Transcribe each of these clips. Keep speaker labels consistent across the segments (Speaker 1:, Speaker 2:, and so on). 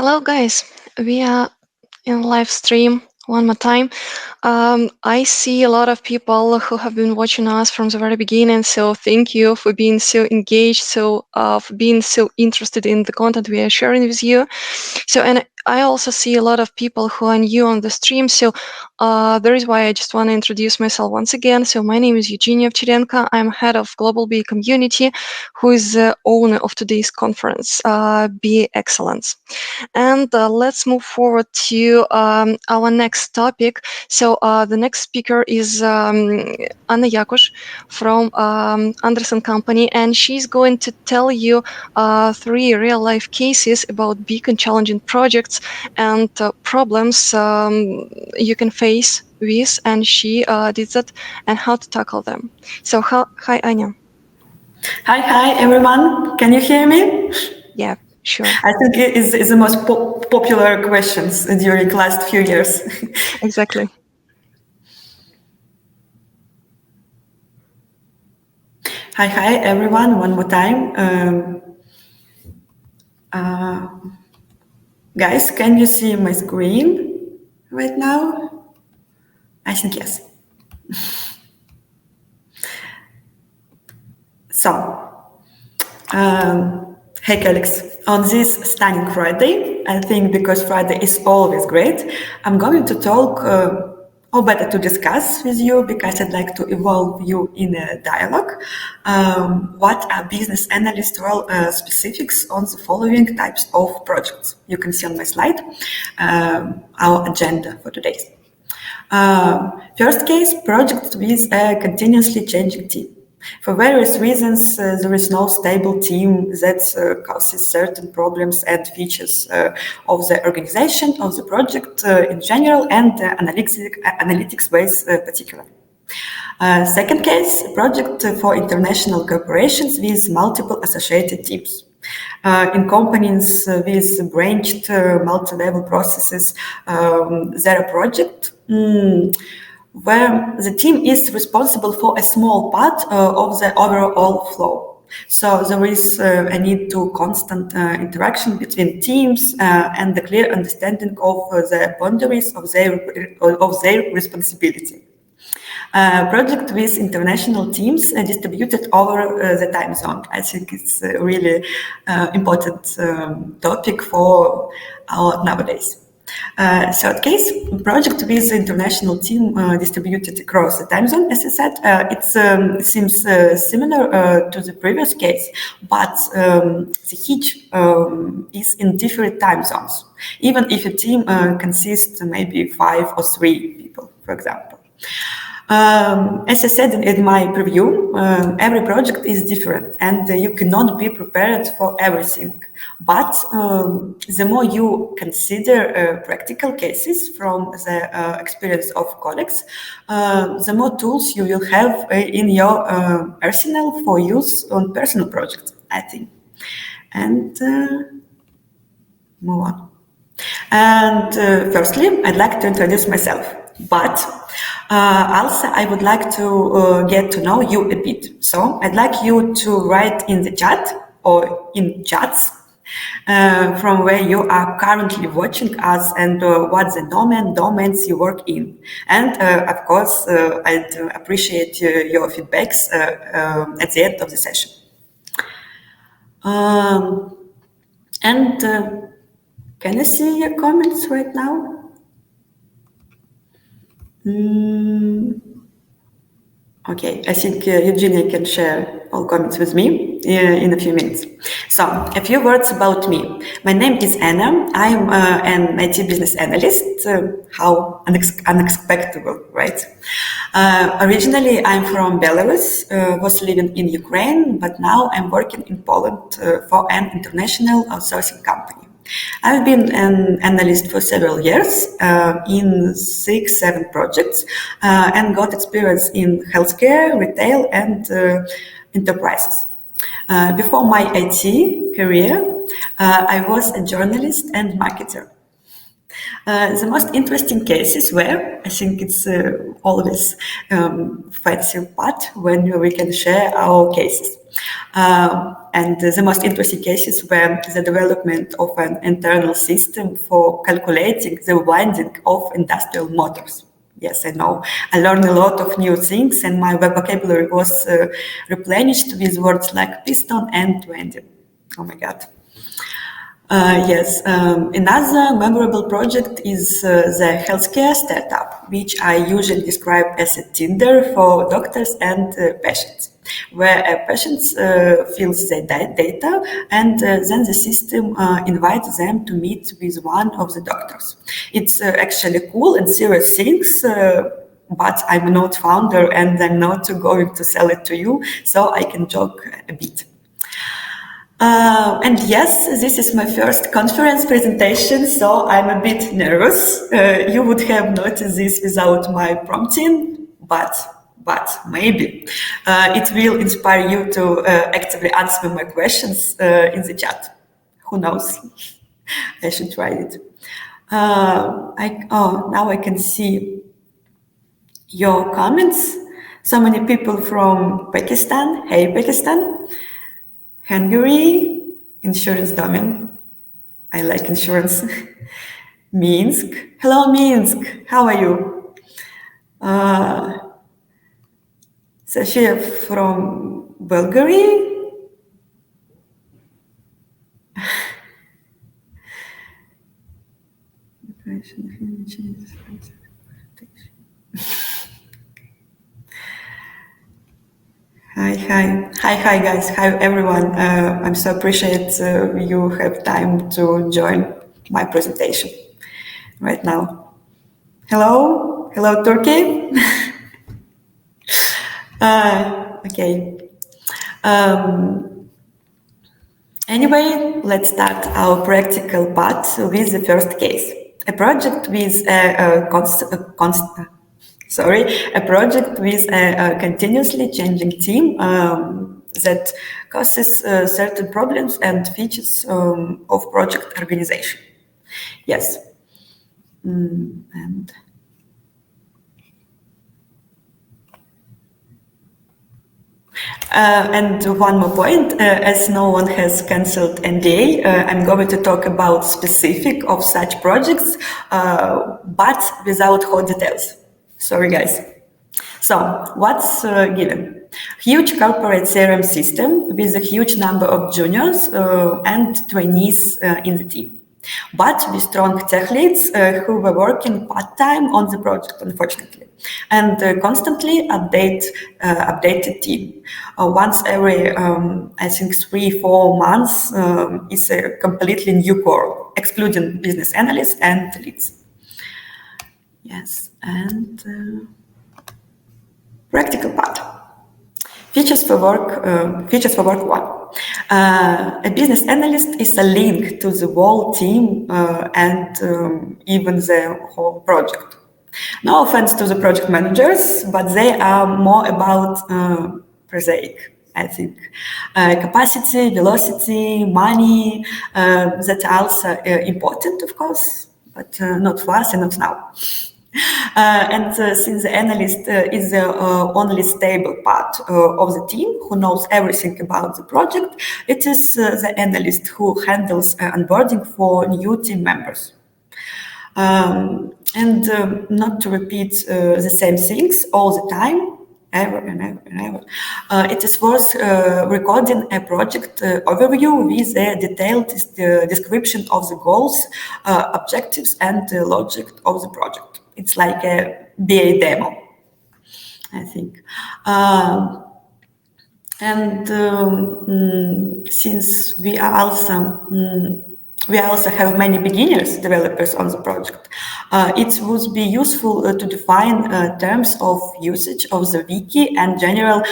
Speaker 1: Hello, guys. We are in live stream one more time. I see a lot of people who have been watching us from the very beginning. So thank you for being so engaged, for being so interested in the content we are sharing with you. And I also see a lot of people who are new on the stream. That is why I just want to introduce myself once again. So my name is Yjinia Aucharenka. I'm head of Global BE Community, who is the owner of today's conference, BE Excellence. And let's move forward to our next topic. The next speaker is Anna Yakush from Andersen company, and she's going to tell you 3 real-life cases about big and challenging projects and problems you can face with, and she did that, and how to tackle them. Hi, Anya.
Speaker 2: Hi, everyone. Can you hear me?
Speaker 1: Yeah, sure.
Speaker 2: I think it is the most popular questions during last few years.
Speaker 1: Exactly.
Speaker 2: Hi, everyone. One more time. Guys, can you see my screen right now? I think yes. Hey, colleagues. On this stunning Friday, I think because Friday is always great, I'm going to talk, or better to discuss with you, because I'd like to involve you in a dialogue. What are business analyst role specifics on the following types of projects? You can see on my slide our agenda for today. First case, project with a continuously changing team. For various reasons, there is no stable team that causes certain problems and features of the organization, of the project in general, and analytics ways particularly. Second case, project for international corporations with multiple associated teams. In companies with branched multi-level processes, there are projects where the team is responsible for a small part of the overall flow. So there is a need to constant interaction between teams and the clear understanding of the boundaries of their responsibility. Project with international teams distributed over the time zone. I think it's a really important topic for our nowadays. Third case, project with international team distributed across the time zone. As I said, it seems similar to the previous case, but the hitch is in different time zones, even if a team consists maybe 5 or 3 people, for example. As I said in my preview, every project is different and you cannot be prepared for everything. But the more you consider practical cases from the experience of colleagues, the more tools you will have in your arsenal for use on personal projects, I think. And move on. And firstly, I'd like to introduce myself. But also, I would like to get to know you a bit. So I'd like you to write in the chat or in chats from where you are currently watching us and what the domains you work in. And of course, I'd appreciate your feedbacks at the end of the session. Can I see your comments right now? Okay, I think Yjinia can share all comments with me in a few minutes. So, a few words about me. My name is Anna. I'm an IT business analyst. How unexpected, right? Originally, I'm from Belarus, was living in Ukraine, but now I'm working in Poland for an international outsourcing company. I've been an analyst for several years in 6-7 projects and got experience in healthcare, retail, and enterprises. Before my IT career, I was a journalist and marketer. The most interesting cases were, I think it's always fancy part when we can share our cases. And the most interesting cases were the development of an internal system for calculating the winding of industrial motors. Yes, I know. I learned a lot of new things, and my vocabulary was replenished with words like piston and winding. Oh my God. Yes, another memorable project is the healthcare startup, which I usually describe as a Tinder for doctors and patients, where a patient fills their data and then the system invites them to meet with one of the doctors. It's actually cool and serious things. But I'm not founder and I'm not going to sell it to you, so I can joke a bit. And yes, this is my first conference presentation, so I'm a bit nervous. You would have noticed this without my prompting, but maybe it will inspire you to actively answer my questions in the chat. Who knows? I should try it. Now I can see your comments. So many people from Pakistan. Hey, Pakistan. Hungary, insurance domain. I like insurance. Minsk. Hello, Minsk. How are you? Sasha from Bulgaria. Hi, guys. Hi, everyone. I'm so appreciate you have time to join my presentation right now. Hello, Turkey. Okay. Anyway, let's start our practical part with the first case. A project with a continuously changing team that causes certain problems and features of project organization. Yes. And one more point, as no one has cancelled NDA, I'm going to talk about specific of such projects, but without whole details. Sorry, guys. So, what's given? Huge corporate CRM system with a huge number of juniors and trainees in the team, but with strong tech leads who were working part-time on the project, unfortunately, and constantly updated team. Once every, I think, 3-4 months is a completely new core, excluding business analysts and leads. Yes, and practical part. Features for work one. A business analyst is a link to the whole team and even the whole project. No offense to the project managers, but they are more about prosaic, I think. Capacity, velocity, money, that are also important, of course, but not for us and not now. And since the analyst is the only stable part of the team who knows everything about the project, it is the analyst who handles onboarding for new team members. And not to repeat the same things all the time, ever and ever. It is worth recording a project overview with a detailed description of the goals, objectives, and the logic of the project. It's like a BA demo, I think. Since we also have many beginners developers on the project, it would be useful to define terms of usage of the wiki and general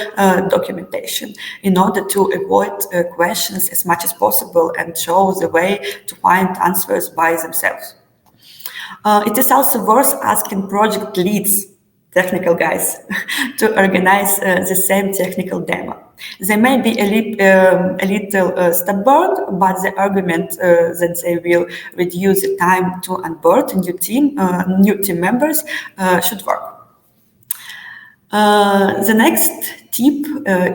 Speaker 2: documentation in order to avoid questions as much as possible and show the way to find answers by themselves. It is also worth asking project leads technical guys to organize the same technical demo. They may be a little stubborn, but the argument that they will reduce the time to onboard new team members should work. The next tip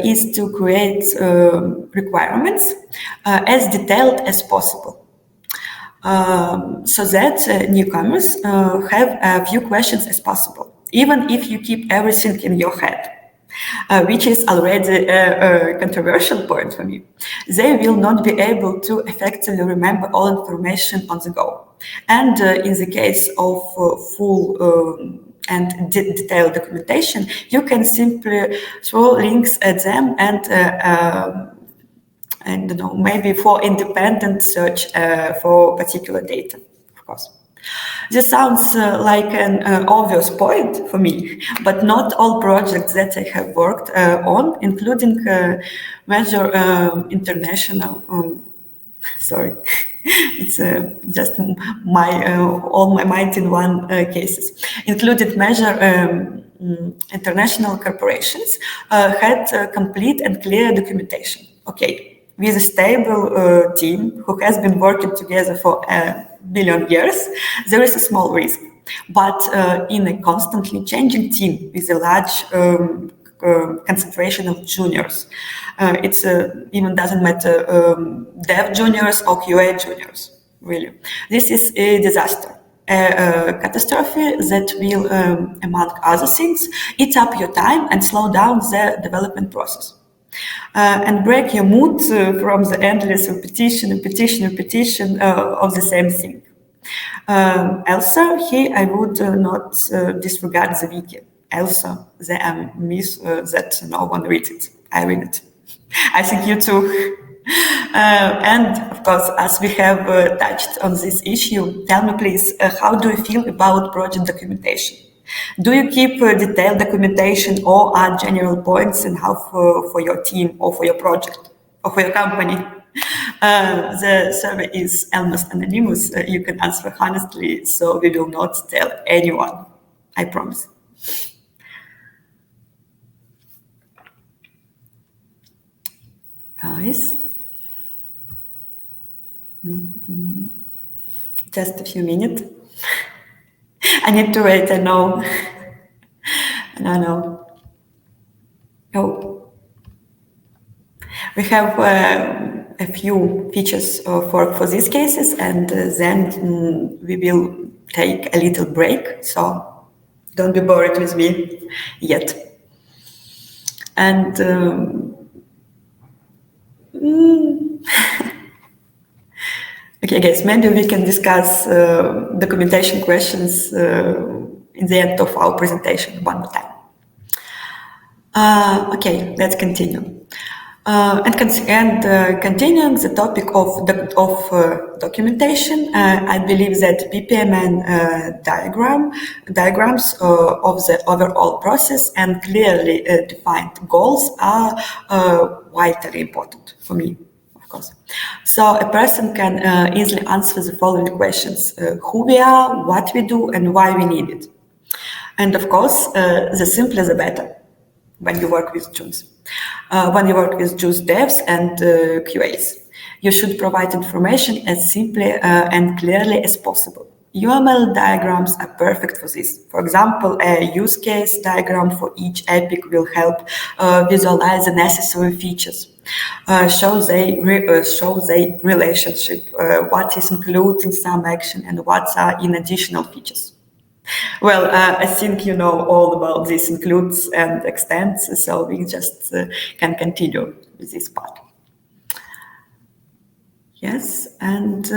Speaker 2: is to create requirements as detailed as possible. So that newcomers have a few questions as possible, even if you keep everything in your head, which is already a controversial point for me. They will not be able to effectively remember all information on the go. And in the case of full and detailed documentation, you can simply throw links at them and you know, maybe for independent search for particular data, of course. This sounds like an obvious point for me, but not all projects that I have worked on, including major international, sorry, it's just all my mind in one cases, included major international corporations had complete and clear documentation. Okay, with a stable team who has been working together for a billion years, there is a small risk. But in a constantly changing team with a large concentration of juniors, it even doesn't matter dev juniors or QA juniors, really. This is a disaster. A catastrophe that will, among other things, eat up your time and slow down the development process. And break your mood from the endless repetition of the same thing. Also, here I would not disregard the wiki. Also, there are myths that no one reads it. I read it. I think you too. And of course, as we have touched on this issue, tell me please, how do you feel about project documentation? Do you keep detailed documentation or add general points and how for your team or for your project or for your company? The survey is almost anonymous. You can answer honestly, so we will not tell anyone. I promise. Guys. Just a few minutes. I need to wait, I know. I know. Oh. We have a few features for these cases, and then we will take a little break, so don't be bored with me yet. And okay, guys, maybe we can discuss documentation questions in the end of our presentation one more time. Okay, let's continue. Continuing the topic of documentation, I believe that BPM and diagrams of the overall process and clearly defined goals are vitally important for me. So a person can easily answer the following questions: who we are, what we do, and why we need it. And of course, the simpler the better when you work with Junes. When you work with Junes devs and QAs, you should provide information as simply and clearly as possible. UML diagrams are perfect for this. For example, a use case diagram for each epic will help visualize the necessary features. Shows a relationship, what is included in some action and what are in additional features. Well, I think you know all about this includes and extends, so we just can continue with this part. Yes, and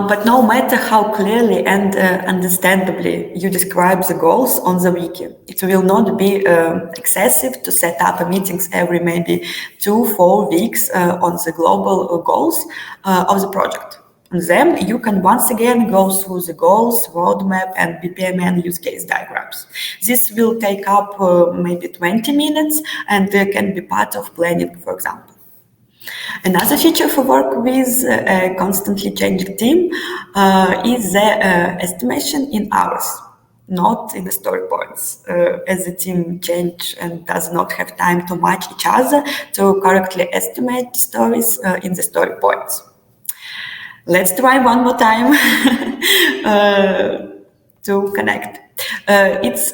Speaker 2: but no matter how clearly and understandably you describe the goals on the wiki, it will not be excessive to set up meetings every maybe 2-4 weeks on the global goals of the project. And then you can once again go through the goals, roadmap, and BPMN use case diagrams. This will take up maybe 20 minutes and can be part of planning, for example. Another feature for work with a constantly changing team is the estimation in hours, not in the story points, as the team change and does not have time to match each other to correctly estimate stories in the story points. Let's try one more time to connect. It's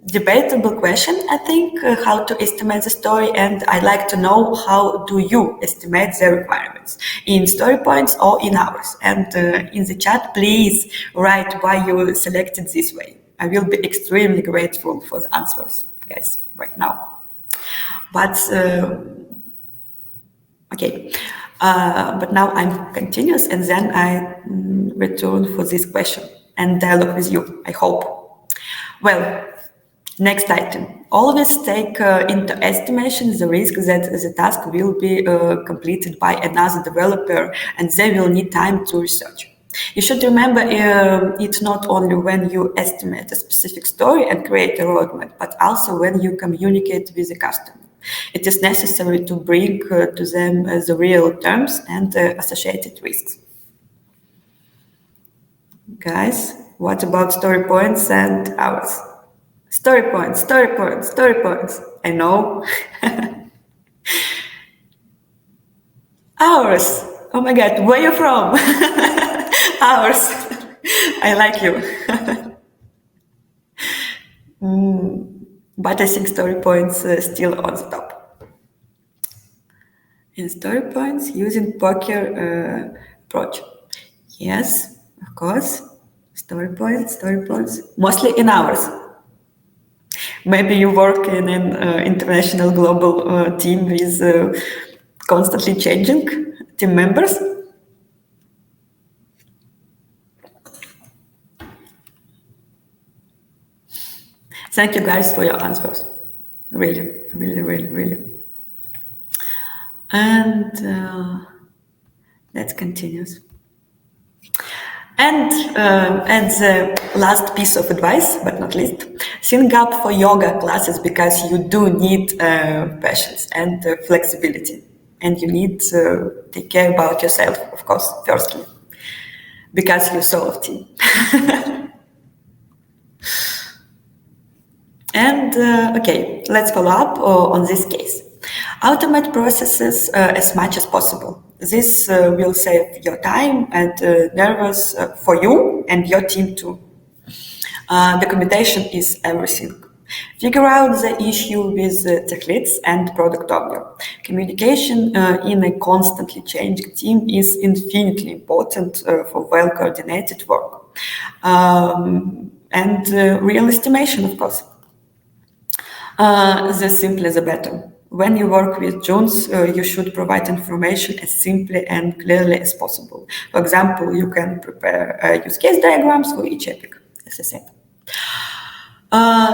Speaker 2: debatable question, I think, how to estimate the story, and I'd like to know how do you estimate the requirements in story points or in hours. And in the chat, please write why you selected this way. I will be extremely grateful for the answers, guys, right now. But okay, but now I'm continuous, and then I return for this question and dialogue with you, I hope. Well, next item. Always take into estimation the risk that the task will be completed by another developer and they will need time to research. You should remember it not only when you estimate a specific story and create a roadmap, but also when you communicate with the customer. It is necessary to bring to them the real terms and associated risks. Guys, what about story points and hours? Story points, story points, story points. I know. Hours. Oh my God, where are you from? Hours. I like you. But I think story points still on the top. In story points, using poker approach. Yes, of course. Story points, mostly in hours. Maybe you work in an international global team with constantly changing team members. Thank you guys for your answers. Really, really, really, really. And let's continue. And as the last piece of advice, but not least, sync up for yoga classes because you do need patience and flexibility. And you need to take care about yourself, of course, firstly, because you're solo team. And okay, let's follow up on this case. Automate processes as much as possible. This will save your time and nervous for you and your team too. Documentation is everything. Figure out the issue with tech leads and product owner. Communication in a constantly changing team is infinitely important for well-coordinated work. And real estimation, of course. The simpler the better. When you work with Jones, you should provide information as simply and clearly as possible. For example, you can prepare use case diagrams for each epic, as I said.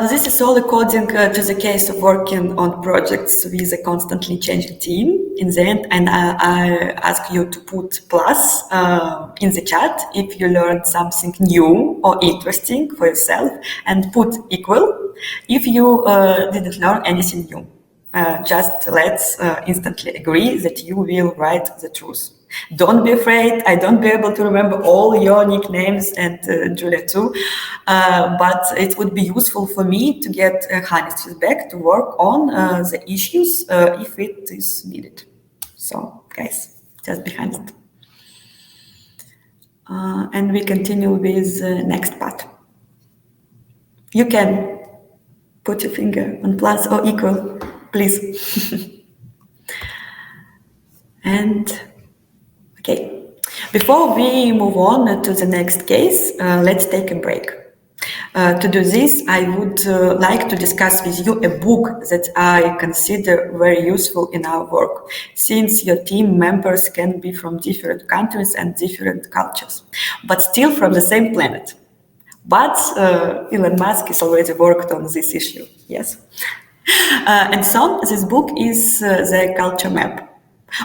Speaker 2: This is all according to the case of working on projects with a constantly changing team in the end, and I ask you to put plus in the chat if you learned something new or interesting for yourself, and put equal if you didn't learn anything new. Just let's instantly agree that you will write the truth. Don't be afraid. I don't be able to remember all your nicknames, and Julia too. But it would be useful for me to get honest feedback to work on the issues if it is needed. So, guys, just be honest. And we continue with the next part. You can put your finger on plus or equal, please. And okay, before we move on to the next case, let's take a break. To do this, I would like to discuss with you a book that I consider very useful in our work, since your team members can be from different countries and different cultures, but still from the same planet. But Elon Musk has already worked on this issue, yes. And so this book is the culture map.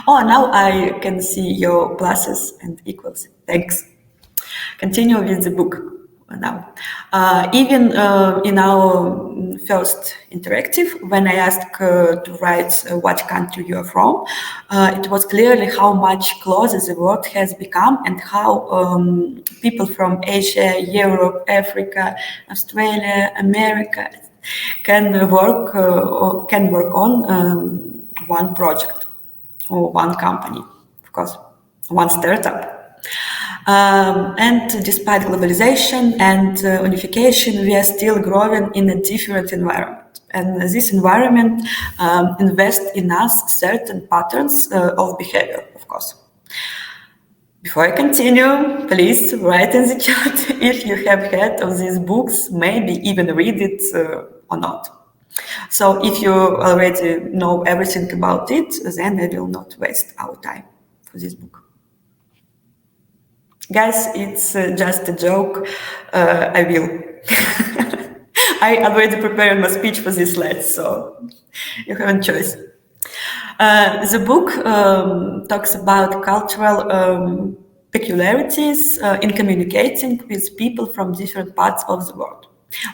Speaker 2: Oh, now I can see your pluses and equals. Thanks. Continue with the book. now. Even in our first interactive, when I asked to write what country you are from, it was clearly how much closer the world has become and how people from Asia, Europe, Africa, Australia, America can work on one project or one company, of course, one startup. And despite globalization and unification, we are still growing in a different environment. And this environment invests in us certain patterns of behavior, of course. Before I continue, please write in the chat if you have heard of these books, maybe even read it or not. So if you already know everything about it, then I will not waste our time for this book. Guys, it's just a joke. I will. I already prepared my speech for this slide, so you have a choice. The book talks about cultural peculiarities in communicating with people from different parts of the world.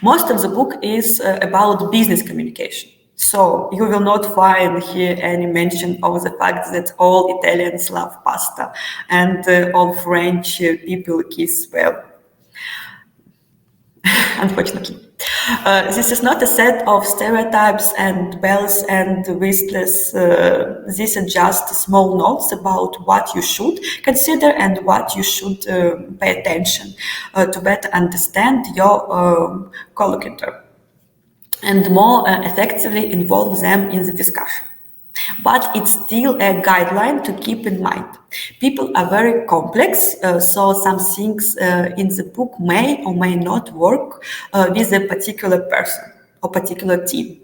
Speaker 2: Most of the book is about business communication. So you will not find here any mention of the fact that all Italians love pasta and all French people kiss well. Unfortunately. This is not a set of stereotypes and bells and whistles. These are just small notes about what you should consider and what you should pay attention to better understand your collocator and more effectively involve them in the discussion. But it's still a guideline to keep in mind. People are very complex, so some things in the book may or may not work with a particular person or particular team.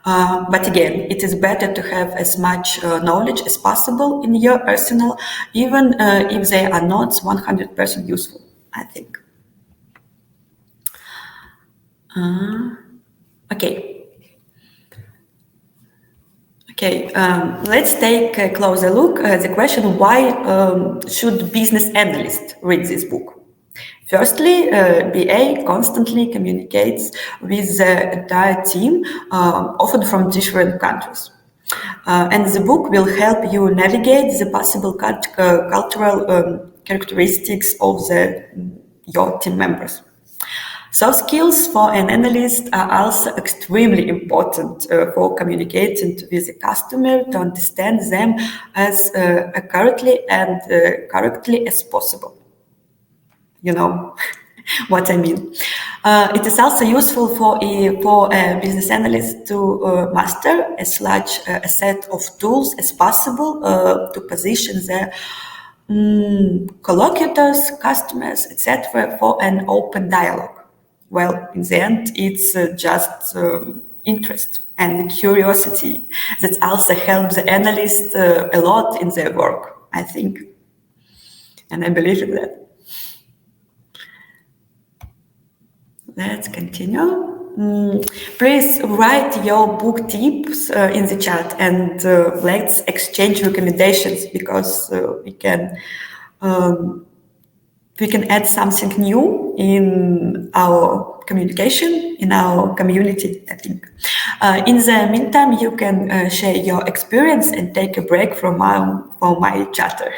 Speaker 2: But again, it is better to have as much knowledge as possible in your arsenal, even if they are not 100% useful, I think. Okay. Okay, let's take a closer look at the question, why should business analysts read this book? Firstly, BA constantly communicates with the entire team, often from different countries. And the book will help you navigate the possible cultural characteristics of your team members. Soft skills for an analyst are also extremely important for communicating with the customer to understand them as accurately and correctly as possible. You know what I mean. It is also useful for a business analyst to master as large a set of tools as possible to position their collocators, customers, etc., for an open dialogue. Well, in the end, it's just interest and curiosity that also helps the analyst a lot in their work, I think. And I believe in that. Let's continue. Please write your book tips in the chat and let's exchange recommendations because we can add something new in our communication, in our community, I think. In the meantime, you can share your experience and take a break from my chatter.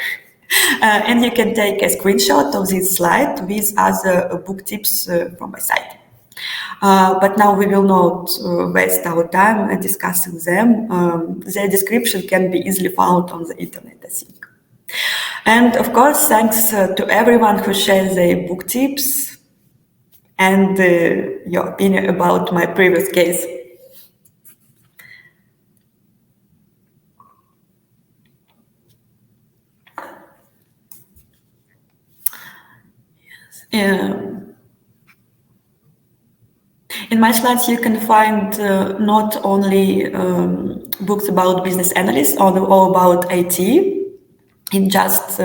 Speaker 2: And you can take a screenshot of this slide with other book tips from my side. But now we will not waste our time discussing them. Their description can be easily found on the internet, I think. And of course, thanks to everyone who shares their book tips and your opinion about my previous case. In my slides, you can find not only books about business analysts or about IT, in just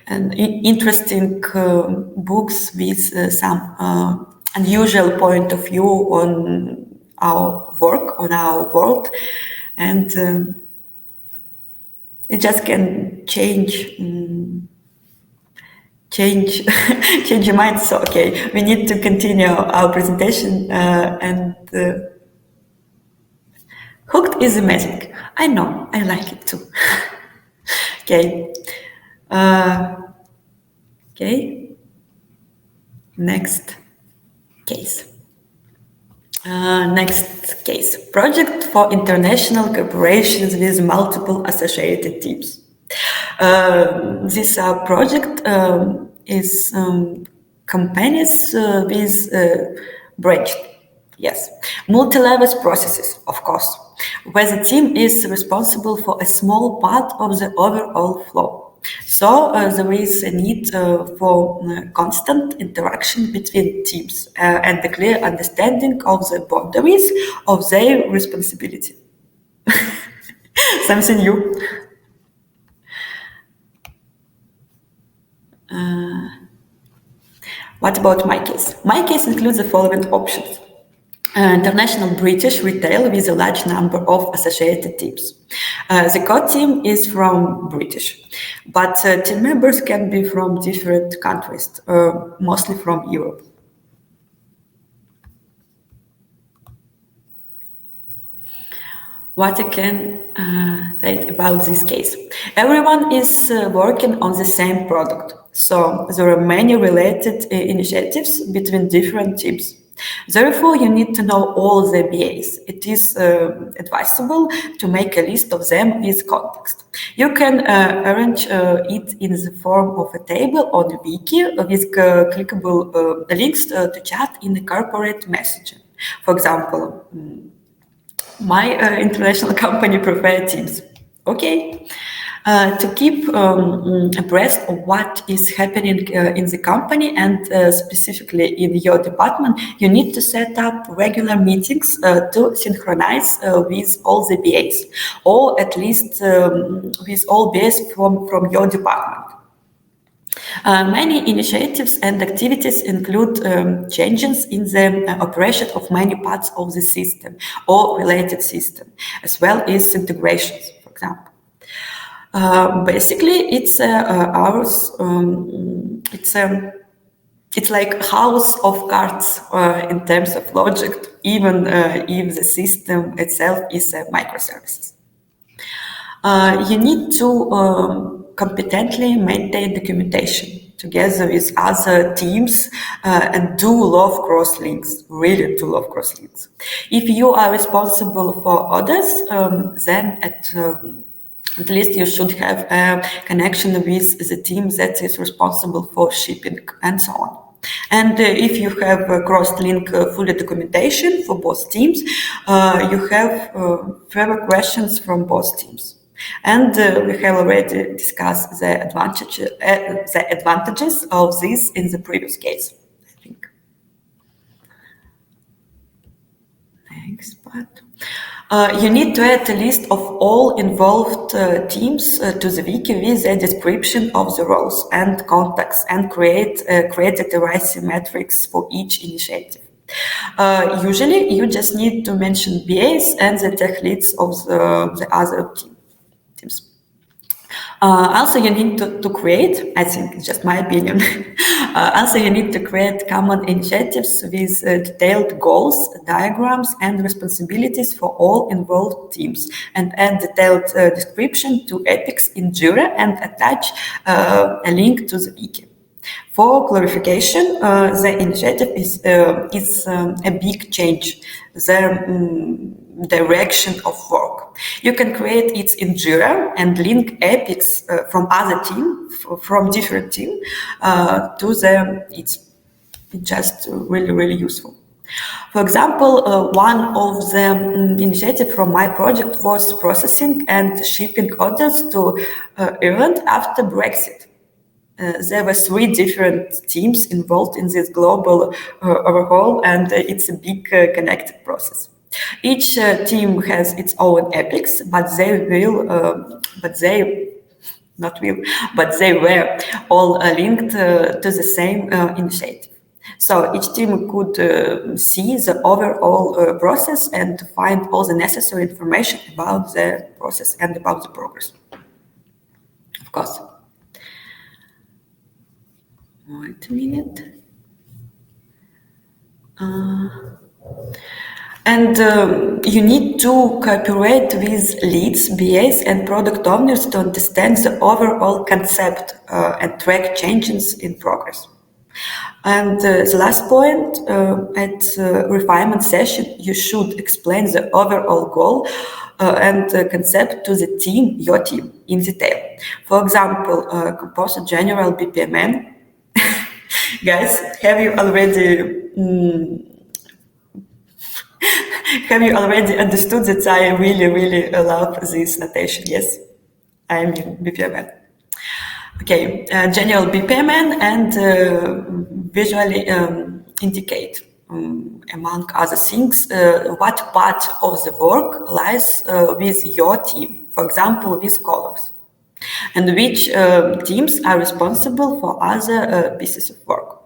Speaker 2: interesting books with some unusual point of view on our work, on our world, and it just can change change change your mind. So okay, we need to continue our presentation and hooked is amazing. I know, I like it too. Okay. Uh, okay. Next case. Next case. Project for international corporations with multiple associated teams. This project is companies with branched, yes, multi-level processes, of course, where the team is responsible for a small part of the overall flow. So there is a need for constant interaction between teams and a clear understanding of the boundaries of their responsibility. Something new. What about my case? My case includes the following options. International British retail with a large number of associated teams. The core team is from British, but team members can be from different countries, mostly from Europe. What I can say about this case. Everyone is working on the same product, so there are many related initiatives between different teams. Therefore, you need to know all the BAs. It is advisable to make a list of them with context. You can arrange it in the form of a table on a wiki with clickable links to chat in the corporate messaging. For example, my international company prefer Teams. Okay. To keep abreast of what is happening in the company and specifically in your department, you need to set up regular meetings to synchronize with all the BAs, or at least with all BAs from your department. Many initiatives and activities include changes in the operation of many parts of the system or related system, as well as integrations, for example. Basically, it's ours. It's like house of cards in terms of logic, even if the system itself is a microservices. You need to competently maintain documentation together with other teams and do love cross links, really do love cross links. If you are responsible for others, then at least you should have a connection with the team that is responsible for shipping and so on. And if you have cross-link fully documentation for both teams, you have further questions from both teams. And we have already discussed the advantages of this in the previous case, I think. Next part. You need to add a list of all involved teams to the wiki with a description of the roles and contacts and create the right metrics for each initiative. Usually, you just need to mention BAs and the tech leads of the other teams. Also, you need to create, I think it's just my opinion, also you need to create common initiatives with detailed goals, diagrams, and responsibilities for all involved teams, and add detailed description to epics in Jira and attach a link to the wiki. For clarification, the initiative is a big change. The direction of work. You can create it in Jira and link epics from other team, from different team, to them. It's just really useful. For example, one of the initiatives from my project was processing and shipping orders to Ireland after Brexit. There were 3 different teams involved in this global overhaul, and it's a big connected process. Each team has its own epics, but they were all linked to the same initiative. So each team could see the overall process and find all the necessary information about the process and about the progress. Of course. Wait a minute. And you need to cooperate with leads, BAs, and product owners to understand the overall concept and track changes in progress. And the last point, at refinement session, you should explain the overall goal and concept to the team, your team, in detail. For example, compose a general BPMN. Guys, have you already understood that I really, really love this notation? Yes, I mean BPMN. Okay, general BPMN and visually indicate, among other things, what part of the work lies with your team, for example, with colors, and which teams are responsible for other pieces of work.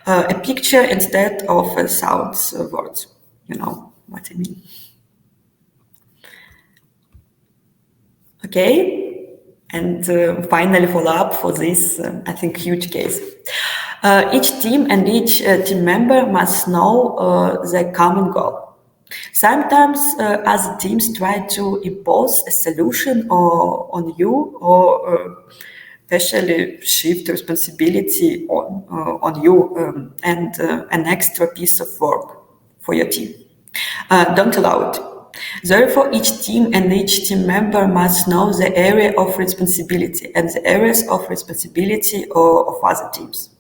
Speaker 2: A picture instead of sounds, words, you know what I mean. Okay, and finally follow up for this, I think, huge case. Each team and each team member must know the common goal. Sometimes other teams try to impose a solution on you, or especially shift responsibility on you, and an extra piece of work for your team. Don't allow it. Therefore, each team and each team member must know the area of responsibility and the areas of responsibility of other teams.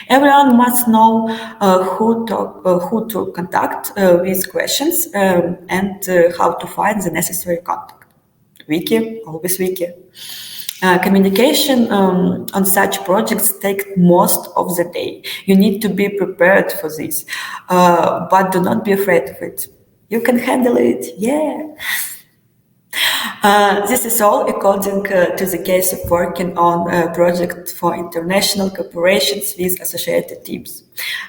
Speaker 2: Everyone must know who to contact with questions, and how to find the necessary contact. Wiki, always wiki. Communication on such projects take most of the day. You need to be prepared for this, but do not be afraid of it. You can handle it, yeah. This is all according to the case of working on a project for international cooperations with associated teams.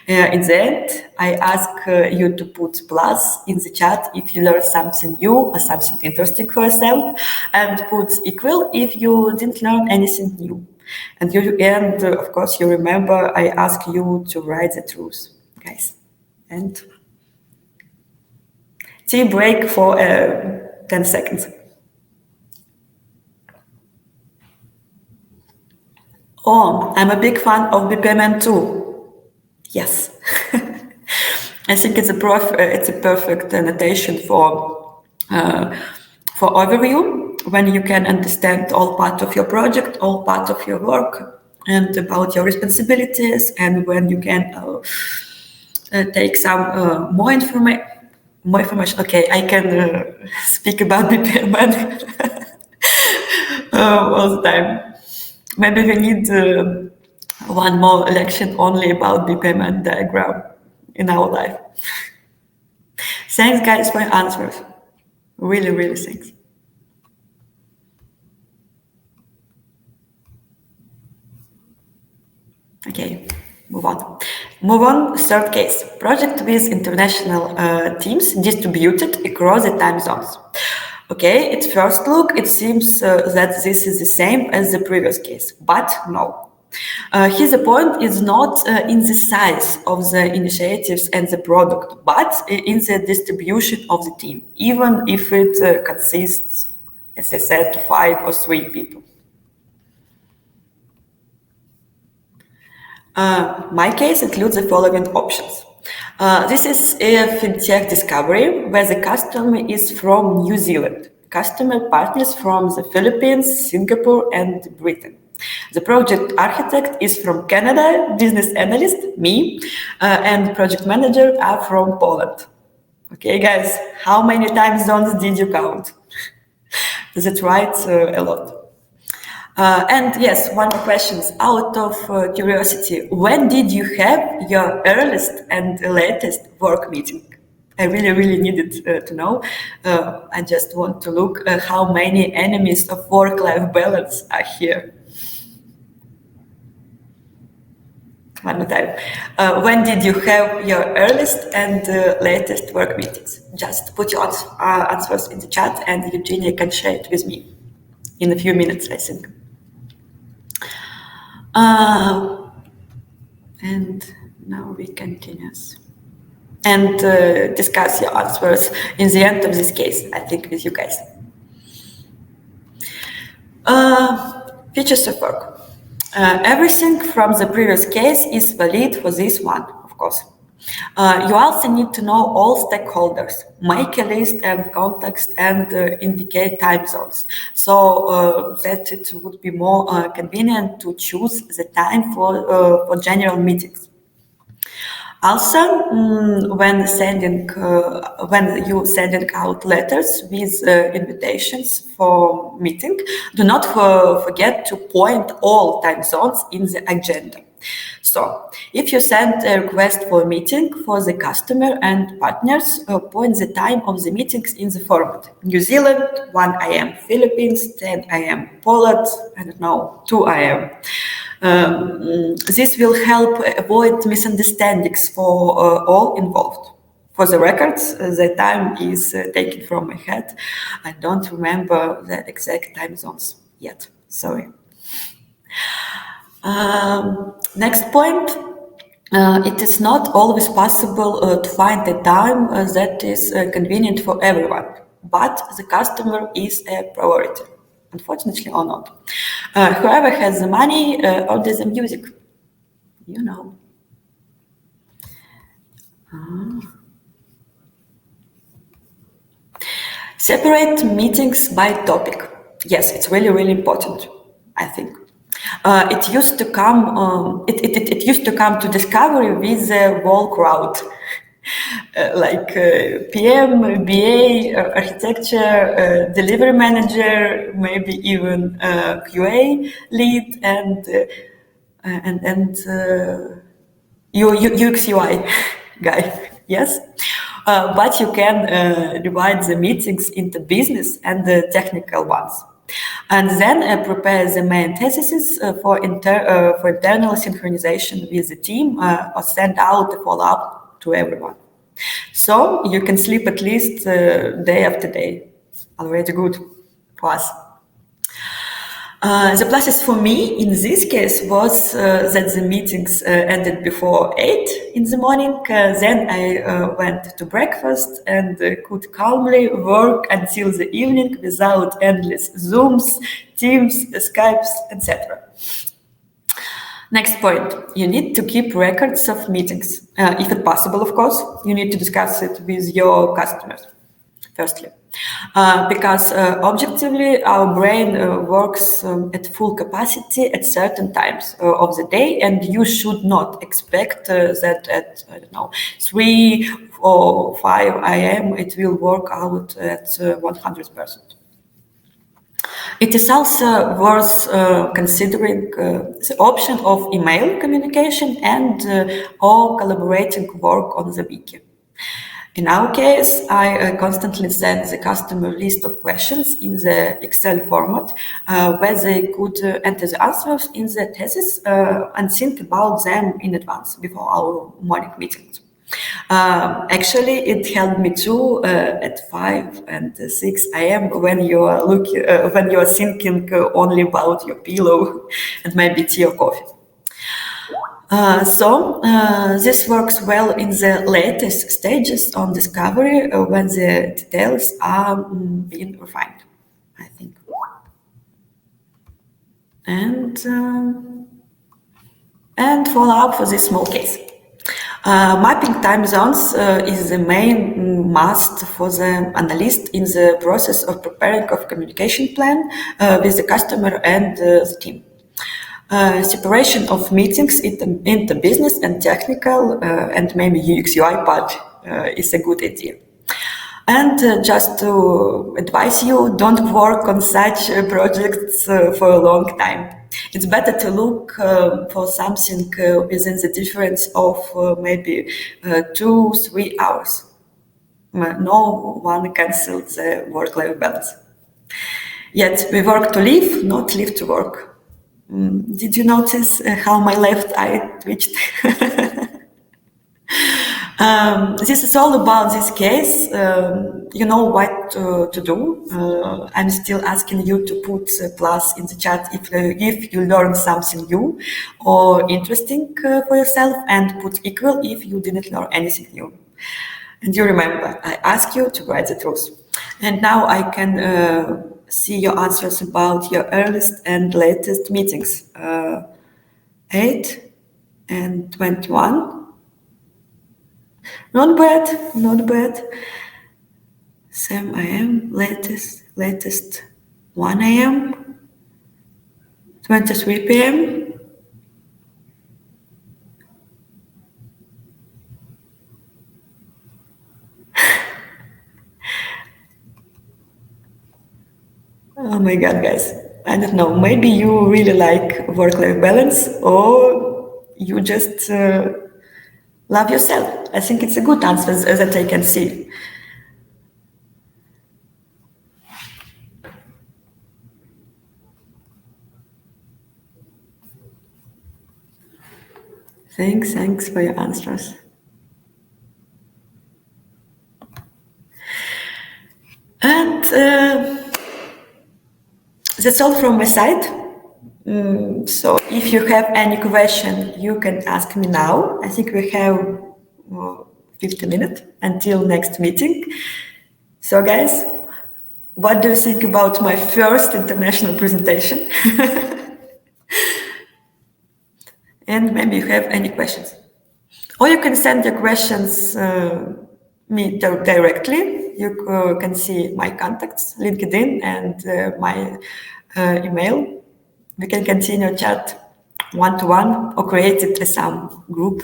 Speaker 2: In the end, I ask you to put plus in the chat if you learned something new or something interesting for yourself, and put equal if you didn't learn anything new. And of course, you remember I ask you to write the truth, guys. And tea break for 10 seconds. Oh, I'm a big fan of BPMN too. Yes. I think it's a perfect annotation for overview, when you can understand all part of your project, all part of your work, and about your responsibilities, and when you can take some more information. Okay, I can speak about BPMN all the time. Maybe we need one more lection only about BPMN diagram in our life. Thanks, guys, for your answers. Really, really thanks. Okay, move on. Move on, third case. Project with international teams distributed across the time zones. Okay, at first look, it seems that this is the same as the previous case, but no. Here the point is not in the size of the initiatives and the product, but in the distribution of the team, even if it consists, as I said, 5 or 3 people. My case includes the following options. This is a fintech discovery where the customer is from New Zealand. Customer partners from the Philippines, Singapore, and Britain. The project architect is from Canada, business analyst, me, and project manager are from Poland. Okay, guys, how many time zones did you count? That's right, a lot. And yes, one more question out of curiosity. When did you have your earliest and latest work meeting? I really, really needed to know. I just want to look how many enemies of work-life balance are here. One more time. When did you have your earliest and latest work meetings? Just put your answers in the chat, and Yjinia can share it with me in a few minutes, I think. And now we continue and discuss your answers in the end of this case, I think, with you guys. Features of work. Everything from the previous case is valid for this one, of course. You also need to know all stakeholders, make a list and context, and indicate time zones, so that it would be more convenient to choose the time for general meetings. Also, when you sending out letters with invitations for meeting, do not forget to point all time zones in the agenda. So, if you send a request for a meeting for the customer and partners, point the time of the meetings in the format: New Zealand, 1 a.m. Philippines, 10 a.m. Poland, I don't know, 2 a.m. This will help avoid misunderstandings for all involved. For the records, the time is taken from my head. I don't remember the exact time zones yet. Sorry. Next point. It is not always possible to find a time that is convenient for everyone, but the customer is a priority, unfortunately or not. Whoever has the money orders the music, you know. Separate meetings by topic. Yes, it's really, really important, I think. It used to come. It used to come to discovery with the whole crowd, like PM, BA, architecture, delivery manager, maybe even QA lead, and UX UI guy. Yes. But you can divide the meetings into business and the technical ones. And then prepare the main thesis for internal synchronization with the team or send out a follow-up to everyone. So you can sleep at least day after day. Already good for us. The pluses for me in this case was that the meetings ended before 8 in the morning. Then I went to breakfast and could calmly work until the evening without endless Zooms, Teams, Skypes, etc. Next point, you need to keep records of meetings. If it's possible, of course, you need to discuss it with your customers, firstly. Because objectively, our brain works at full capacity at certain times of the day, and you should not expect that at, I don't know, 3 or 5 a.m. it will work out at 100%. It is also worth considering the option of email communication and or collaborating work on the wiki. In our case, I constantly send the customer list of questions in the Excel format where they could enter the answers in the thesis and think about them in advance before our morning meetings. Actually, it helped me too at 5 and 6 a.m. when you are thinking only about your pillow and maybe tea or coffee. So this works well in the latest stages on discovery when the details are being refined, I think. And follow up for this small case. Mapping time zones is the main must for the analyst in the process of preparing a communication plan with the customer and the team. Separation of meetings into business and technical and maybe UX UI part is a good idea. And just to advise you, don't work on such projects for a long time. It's better to look for something within the difference of maybe 2-3 hours. No one cancels the work-life balance. Yet we work to live, not live to work. Did you notice how my left eye twitched? This is all about this case. You know what to do. I'm still asking you to put a plus in the chat if you learned something new or interesting for yourself, and put equal if you didn't learn anything new. And you remember, I ask you to write the truth. And now I can see your answers about your earliest and latest meetings. 8 and 21. Not bad, not bad. 7 a.m. latest 1 a.m. 23 p.m. Oh my god, guys. I don't know. Maybe you really like work-life balance, or you just love yourself. I think it's a good answer that I can see. Thanks for your answers. And that's all from my side. So if you have any question, you can ask me now. I think we have 50 minutes until next meeting. So guys, what do you think about my first international presentation? And maybe you have any questions. Or you can send your questions me directly. You can see my contacts, LinkedIn, and my email. We can continue chat one-to-one or create it as some group.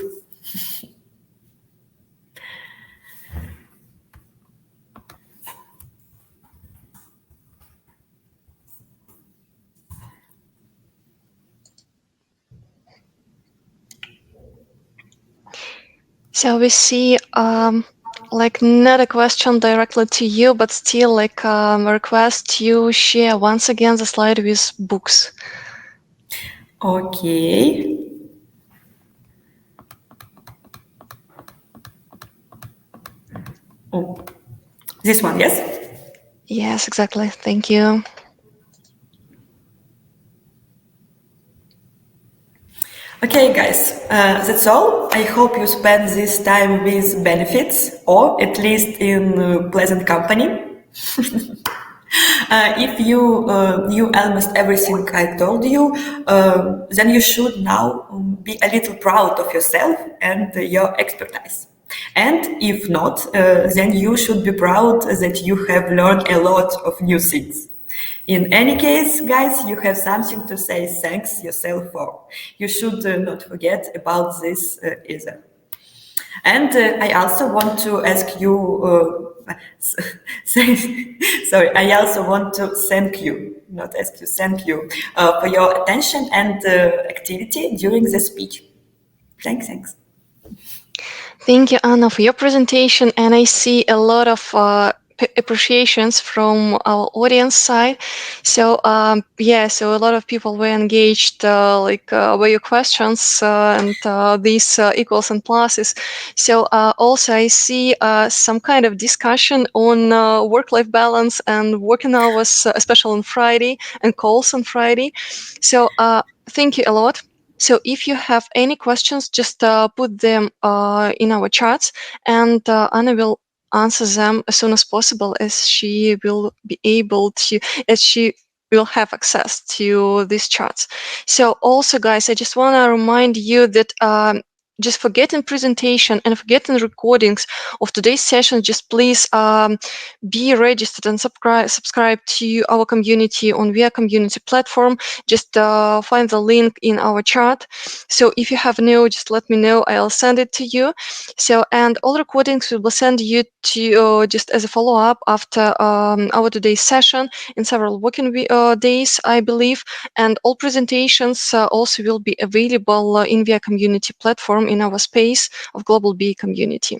Speaker 1: So we see like not a question directly to you, but still like a request you share once again the slide with books.
Speaker 2: Okay. Oh, this one, yes?
Speaker 1: Yes, exactly. Thank you.
Speaker 2: Okay, guys, that's all. I hope you spend this time with benefits, or at least in pleasant company. If you knew almost everything I told you, then you should now be a little proud of yourself and your expertise. And if not, then you should be proud that you have learned a lot of new things. In any case, guys, you have something to say thanks yourself for. You should not forget about this either. And I also want to ask you, sorry, I also want to thank you, not ask you, thank you for your attention and activity during the speech. Thanks.
Speaker 1: Thank you, Anna, for your presentation. And I see a lot of appreciations from our audience side. So so a lot of people were engaged by your questions and these equals and pluses. So also I see some kind of discussion on work-life balance and working hours, especially on Friday, and calls on Friday. So thank you a lot. So if you have any questions, just put them in our chats, and Anna will answer them as soon as possible, as she will be able to, as she will have access to these chats. So also, guys, I just want to remind you that just for getting presentation and for getting recordings of today's session, just please be registered and subscribe to our community on VIA community platform. Just find the link in our chat. So if you have no, just let me know. I'll send it to you. So, and all recordings we will send you to just as a follow-up after our today's session in several working days, I believe. And all presentations also will be available in VIA community platform in our space of Global BE community.